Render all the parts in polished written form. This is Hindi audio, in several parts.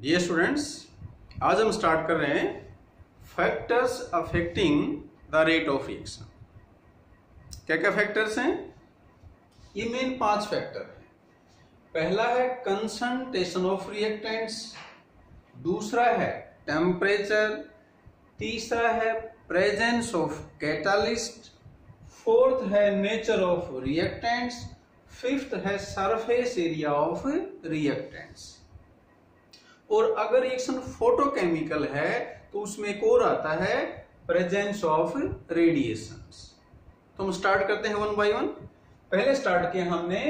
डियर स्टूडेंट्स, आज हम स्टार्ट कर रहे हैं factors affecting the rate of reaction. क्या क्या फैक्टर्स हैं? ये मेन 5 फैक्टर हैं। पहला है कंसंट्रेशन ऑफ रिएक्टेंट्स, दूसरा है टेम्परेचर, तीसरा है प्रेजेंस ऑफ कैटालिस्ट, फोर्थ है नेचर ऑफ रिएक्टेंट्स, फिफ्थ है सरफेस एरिया ऑफ रिएक्टेंट्स। और अगर रिएक्शन फोटोकेमिकल है तो उसमें एक और आता है प्रेजेंस ऑफ रेडिएशंस। तो हम स्टार्ट करते हैं वन बाय वन। पहले स्टार्ट किया हमने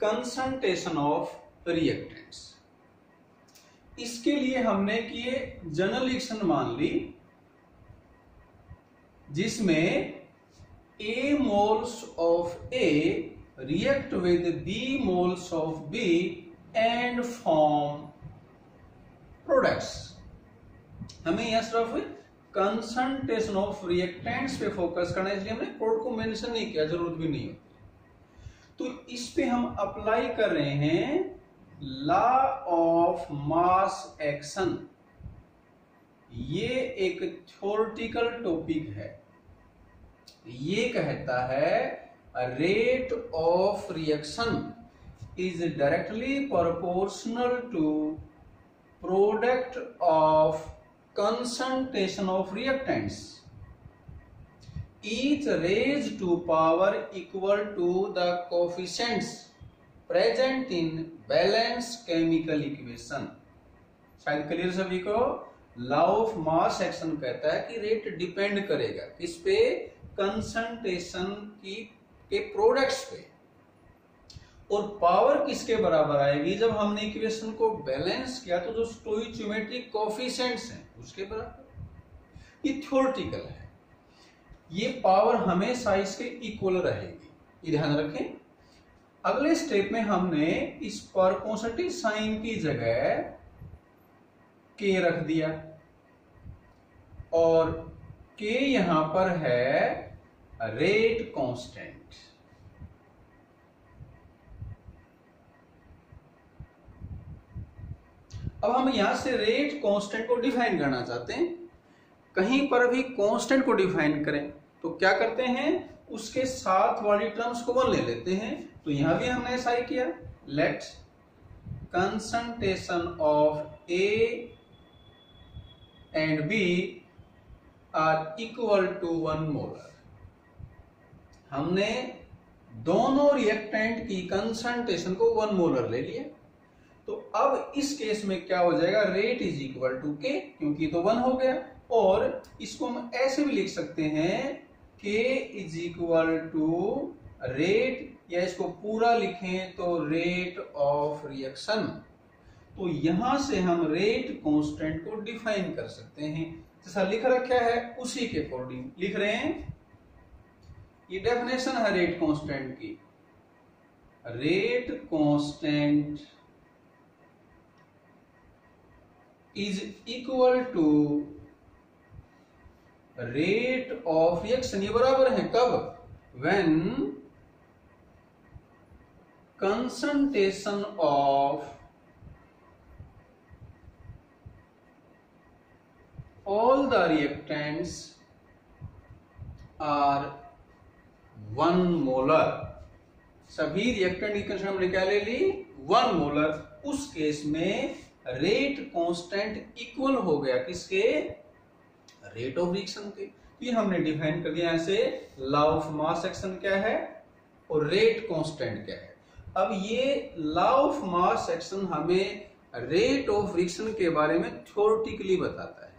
कंसंट्रेशन ऑफ रिएक्टेंट्स। इसके लिए हमने किए जनरल रिएक्शन मान ली जिसमें A moles of A react with B moles of B and form products। हमें यह सिर्फ कंसंट्रेशन ऑफ रिएक्टेंट्स पे फोकस करना है, इसलिए हमने प्रोडक्ट को मेंशन नहीं किया, जरूरत भी नहीं होती। तो इस पे हम अप्लाई कर रहे हैं लॉ ऑफ मास एक्शन। ये एक थ्योरेटिकल टॉपिक है। ये कहता है rate of reaction is directly proportional to product of concentration of reactants each raised to power equal to the coefficients present in balanced chemical equation। शायद क्लियर सभी को। लॉ ऑफ मास एक्शन कहता है कि रेट डिपेंड करेगा किस पे? कंसंट्रेशन के प्रोडक्ट्स पे। और पावर किसके बराबर आएगी? जब हमने इक्वेशन को बैलेंस किया तो जो स्टोइचियोमेट्रिक कोएफिशिएंट्स हैं उसके बराबर। ये थ्योरेटिकल है। ये पावर हमेशा इसके इक्वल रहेगी, ये ध्यान रखें। अगले स्टेप में हमने इस पर पॉजिटिव साइन की जगह के रख दिया और के यहां पर है रेट कांस्टेंट। अब हम यहां से रेट कांस्टेंट को डिफाइन करना चाहते हैं। कहीं पर भी कांस्टेंट को डिफाइन करें तो क्या करते हैं? उसके साथ वाली टर्म्स को 1 ले लेते हैं। तो यहां भी हमने ऐसा ही किया। Let concentration of A and B are equal to 1 molar. हमने दोनों रिएक्टेंट की कंसंट्रेशन को 1 मोलर ले लिया। तो अब इस केस में क्या हो जाएगा? रेट इज इक्वल टू के, क्योंकि तो 1 हो गया। और इसको हम ऐसे भी लिख सकते हैं के इज इक्वल टू रेट, या इसको पूरा लिखें तो रेट ऑफ रिएक्शन। तो यहां से हम रेट कांस्टेंट को डिफाइन कर सकते हैं। जैसा लिख रखा है उसी के अकॉर्डिंग लिख रहे हैं। ये डेफिनेशन है रेट कांस्टेंट की। Rate constant is equal to rate of reaction. ये बराबर है कब? When concentration of all the reactants are 1 molar. सभी रिएक्टेंट की कंसंट्रेशन हमने क्या ले ली? 1 मोलर। उस केस में रेट कांस्टेंट इक्वल हो गया किसके? रेट ऑफ रिएक्शन के। ये हमने डिफाइन कर दिया ऐसे। लॉ ऑफ मास एक्शन क्या है और रेट कांस्टेंट क्या है। अब ये लॉ ऑफ मास एक्शन हमें रेट ऑफ रिएक्शन के बारे में थ्योरेटिकली बताता है।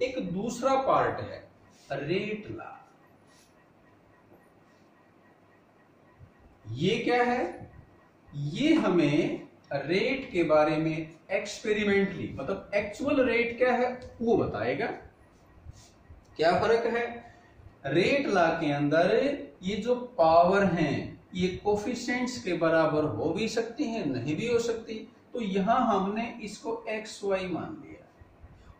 एक दूसरा पार्ट है रेट लॉ। ये क्या है? ये हमें रेट के बारे में एक्सपेरिमेंटली, मतलब एक्चुअल रेट क्या है वो बताएगा। क्या फर्क है? रेट लॉ के अंदर ये जो पावर हैं ये कोफिशिएंट्स के बराबर हो भी सकती हैं, नहीं भी हो सकती। तो यहां हमने इसको XY मान लिया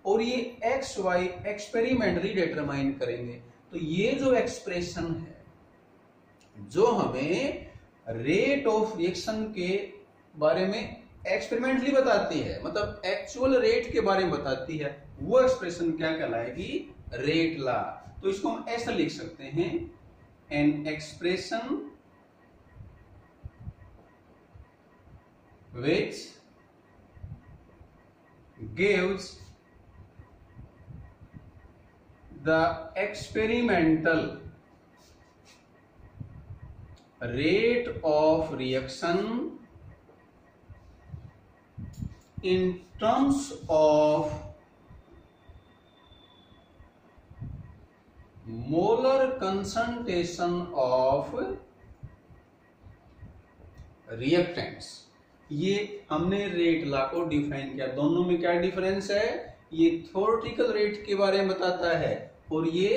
और ये XY एक्सपेरिमेंटली डिटरमाइन करेंगे। तो ये जो एक्सप्रेशन है जो हमें रेट ऑफ रिएक्शन के बारे में एक्सपेरिमेंटली बताती है, मतलब एक्चुअल रेट के बारे में बताती है, वो एक्सप्रेशन क्या कहलाएगी? Rate law. तो इसको हम ऐसा लिख सकते हैं, an expression which gives the experimental rate of reaction in terms of molar concentration of reactants। ये हमने रेट लॉ को डिफाइन किया। दोनों में क्या डिफरेंस है? ये थ्योरेटिकल रेट के बारे में बताता है और ये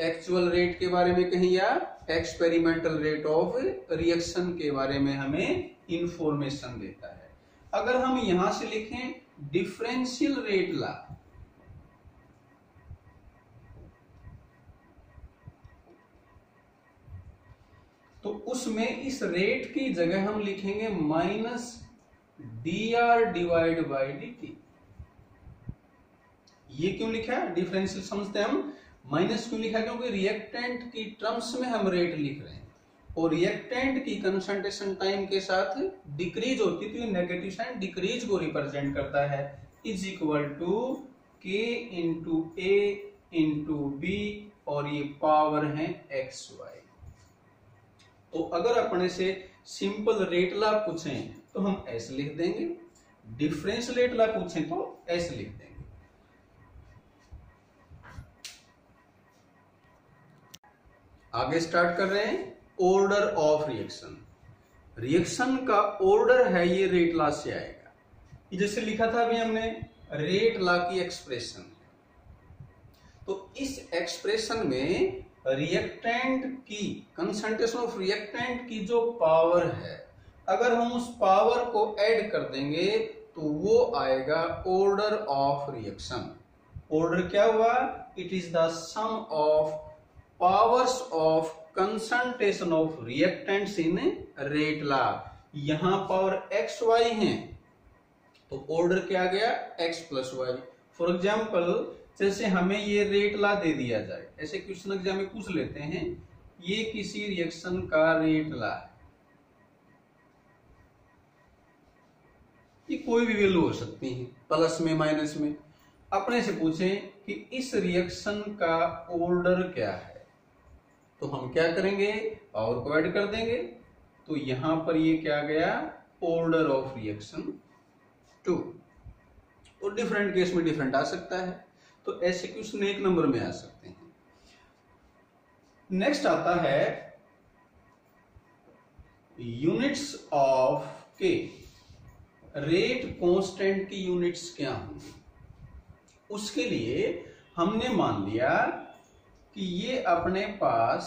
एक्चुअल रेट के बारे में कहीं या एक्सपेरिमेंटल रेट ऑफ रिएक्शन के बारे में हमें इंफॉर्मेशन देता है। अगर हम यहां से लिखें डिफरेंशियल रेट लॉ, तो उसमें इस रेट की जगह हम लिखेंगे minus dr divide by dt। ये क्यों लिखा है? डिफरेंशियल समझते हैं हम। माइनस क्यों लिखा? क्योंकि रिएक्टेंट की टर्म्स में हम रेट लिख रहे हैं और रिएक्टेंट की कंसंट्रेशन टाइम के साथ डिक्रीज होती है, तो ये नेगेटिव साइन डिक्रीज को रिप्रेजेंट करता है। Is equal to k into a into b और ये पावर है xy। तो अगर अपने से सिंपल रेट लॉ पूछें तो हम ऐसे लिख देंगे, डिफरेंशियल रेट लॉ पूछें तो ऐसे लिख देंगे। आगे स्टार्ट कर रहे हैं ऑर्डर ऑफ रिएक्शन। रिएक्शन का ऑर्डर है ये रेट लॉ से आएगा। ये जैसे लिखा था अभी हमने, रेट लॉ की एक्सप्रेशन। तो इस एक्सप्रेशन में रिएक्टेंट की कंसंट्रेशन ऑफ रिएक्टेंट की जो पावर है, अगर हम उस पावर को ऐड कर देंगे तो वो आएगा ऑर्डर ऑफ रिएक्शन। ऑर्डर क्या हुआ? It is the sum of powers of concentration of reactants in rate law. यहां पावर एक्स वाई है तो ऑर्डर क्या गया? X plus Y. For example जैसे हमें ये रेट लॉ दे दिया जाए, ऐसे क्वेश्चन एग्जाम में पूछ लेते हैं, ये किसी रिएक्शन का रेट लॉ है, ये कोई भी वैल्यू हो सकती है, प्लस में माइनस में। अपने से पूछें कि इस रिएक्शन का ऑर्डर क्या है, तो हम क्या करेंगे? पावर को ऐड कर देंगे। तो यहां पर ये क्या गया? Order of reaction 2। और डिफरेंट केस में डिफरेंट आ सकता है, तो ऐसे क्वेश्चन 1 नंबर में आ सकते हैं। नेक्स्ट आता है यूनिट्स ऑफ के। रेट कांस्टेंट की यूनिट्स क्या होंगी? उसके लिए हमने मान लिया कि ये अपने पास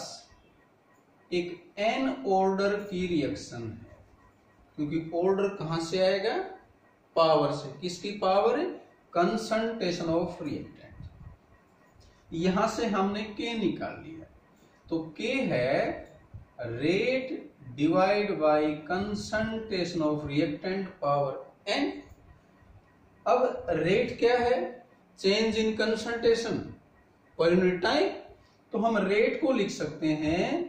एक n ऑर्डर की रिएक्शन है, क्योंकि ऑर्डर कहां से आएगा? पावर से। किसकी पावर? Concentration of reactant. यहां से हमने k निकाल लिया, तो k है rate divide by concentration of reactant power n। अब रेट क्या है? Change in concentration per unit time. तो हम रेट को लिख सकते हैं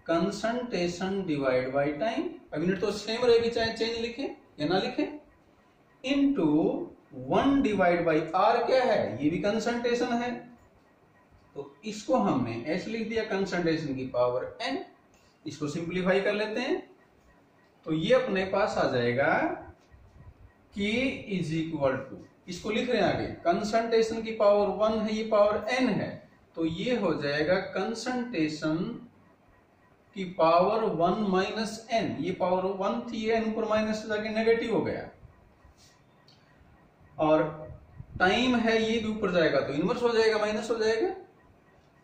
कंसंट्रेशन डिवाइड बाय टाइम। अब यूनिट तो सेम रहेगी चाहे चेंज लिखें या ना लिखें, इनटू 1 डिवाइड बाय आर क्या है? ये भी कंसंट्रेशन है, तो इसको हमने ऐसे लिख दिया कंसंट्रेशन की पावर n। इसको सिंप्लीफाई कर लेते हैं तो ये अपने पास आ जाएगा k इज इक्वल टू, इसको लिख रहे हैं आगे, कंसंट्रेशन की पावर 1 है, ये पावर n है, तो ये हो जाएगा कंसंट्रेशन की पावर 1 माइनस n। ये पावर 1 थी, n ऊपर माइनस जाके नेगेटिव हो गया, और टाइम है ये भी ऊपर जाएगा तो इनवर्स हो जाएगा, माइनस हो जाएगा।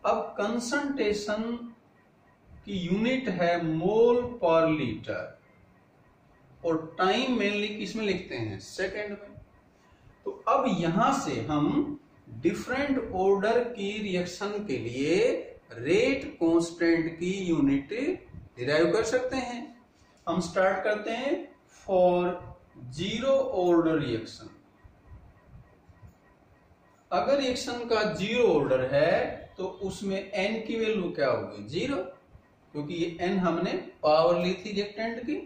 अब कंसंट्रेशन की यूनिट है मोल पर लीटर, और टाइम मेनली किसमें लिखते हैं? सेकंड में। तो अब यहां से हम डिफरेंट ऑर्डर की रिएक्शन के लिए रेट कांस्टेंट की यूनिट डिराइव कर सकते हैं। हम स्टार्ट करते हैं फॉर जीरो ऑर्डर रिएक्शन। अगर रिएक्शन का जीरो ऑर्डर है तो उसमें n की वैल्यू क्या होगी? जीरो, क्योंकि ये n हमने पावर ली थी रिएक्टेंट की।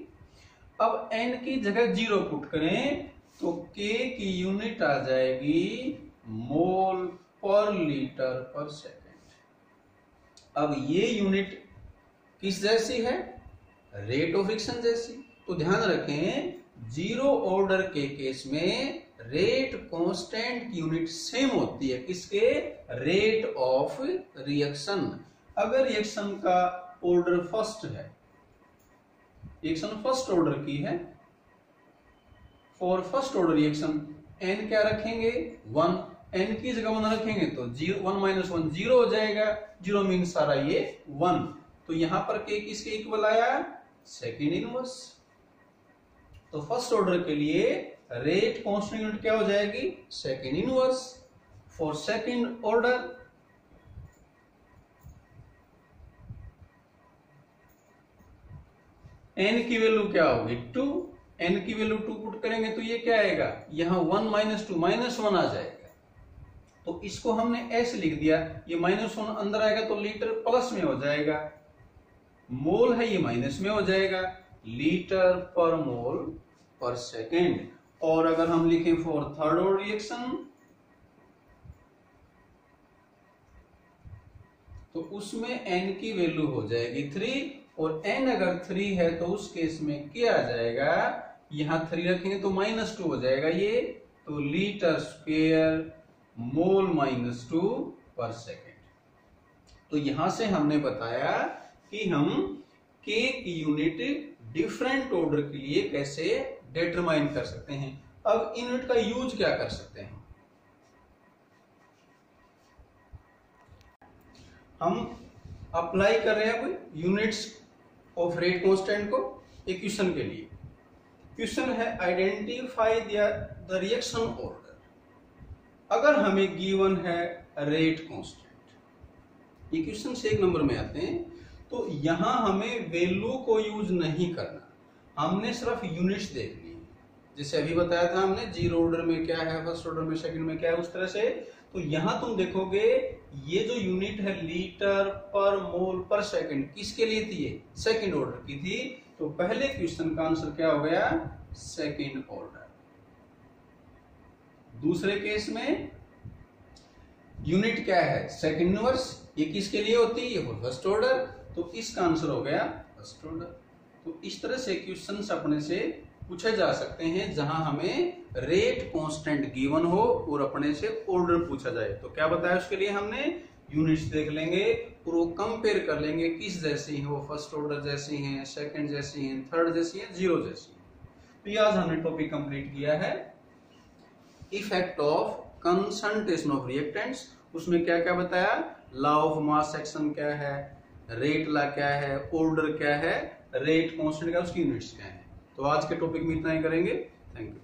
अब n की जगह जीरो पुट करें तो k की यूनिट आ जाएगी मोल पर लीटर पर सेकेंड। अब ये यूनिट किस जैसी है? रेट ऑफ रिएक्शन जैसी। तो ध्यान रखें, जीरो ऑर्डर के केस में रेट कांस्टेंट की यूनिट सेम होती है। किसके? Rate of reaction. अगर रिएक्शन का ऑर्डर फर्स्ट है, रिएक्शन फर्स्ट ऑर्डर की है, for first order reaction n क्या रखेंगे? 1। n की जगह 1 रखेंगे तो 1 माइनस 1 जीरो हो जाएगा। जीरो मीन सारा ये 1। तो यहां पर k किसके इक्वल आया? Second inverse. तो फर्स्ट ऑर्डर के लिए रेट कांस्टेंट यूनिट क्या हो जाएगी? Second inverse. For second order n की वैल्यू क्या होगी? 2। n की वैल्यू 2 पुट करेंगे तो ये क्या आएगा? यहां 1 माइनस 2 माइनस 1 आ जाएगा। तो इसको हमने ऐसे लिख दिया, ये माइनस 1 अंदर आएगा तो लीटर प्लस में हो जाएगा, मोल है ये माइनस में हो जाएगा, लीटर पर मोल पर सेकेंड। और अगर हम लिखें फॉर थर्ड ऑर्डर रिएक्शन तो उसमें n की वैल्यू हो जाएगी 3, और n अगर 3 है तो उस केस में क्या आ जाएगा? यहां 3 रखेंगे तो माइनस 2 हो जाएगा ये, तो लीटर स्क्वायर मोल माइनस 2 पर सेकेंड। तो यहां से हमने बताया कि हम k की यूनिट डिफरेंट ऑर्डर के लिए कैसे डिटरमाइन कर सकते हैं। अब इन यूनिट का यूज क्या कर सकते हैं? हम अप्लाई कर रहे हैं अब यूनिट्स ऑफ रेट कांस्टेंट को एक क्वेश्चन के लिए। क्वेश्चन है आइडेंटिफाई द रिएक्शन ऑर्डर। अगर हमें गिवन है रेट कांस्टेंट, ये क्वेश्चन से 1 नंबर में आते हैं, तो यहां हमें वैल्यू को यूज नहीं करना, हमने सिर्फ यूनिट्स देखनी है। जैसे अभी बताया था हमने जीरो ऑर्डर में क्या है, फर्स्ट ऑर्डर में, सेकंड में क्या है, उस तरह से। तो यहां तुम देखोगे ये जो यूनिट है लीटर पर मोल पर सेकंड, किसके लिए थी? ये सेकंड ऑर्डर की थी। तो पहले क्वेश्चन का आंसर क्या हो गया? Second order. दूसरे केस में यूनिट क्या है? Second inverse. ये किसके लिए होती है? ये फर्स्ट ऑर्डर। तो इसका आंसर हो गया फर्स्ट ऑर्डर। तो इस तरह से क्वेश्चंस अपने से पूछे जा सकते हैं जहां हमें रेट कांस्टेंट गिवन हो और अपने से ऑर्डर पूछा जाए। तो क्या बताया उसके लिए? हमने यूनिट्स देख लेंगे और वो कंपेयर कर लेंगे किस जैसी है, वो फर्स्ट ऑर्डर जैसी हैं, सेकंड जैसी हैं, थर्ड जैसी हैं, जीरो जैसी हैं। तो ये आज हमने टॉपिक कंप्लीट किया है effect of concentration of reactants. उसमें क्या क्या बताया? लॉ ऑफ मास एक्शन क्या है, रेट लॉ क्या है, ऑर्डर क्या है, रेट कांस्टेंट क्या, उसकी यूनिट्स क्या है। तो आज के टॉपिक में इतना ही करेंगे। Thank you.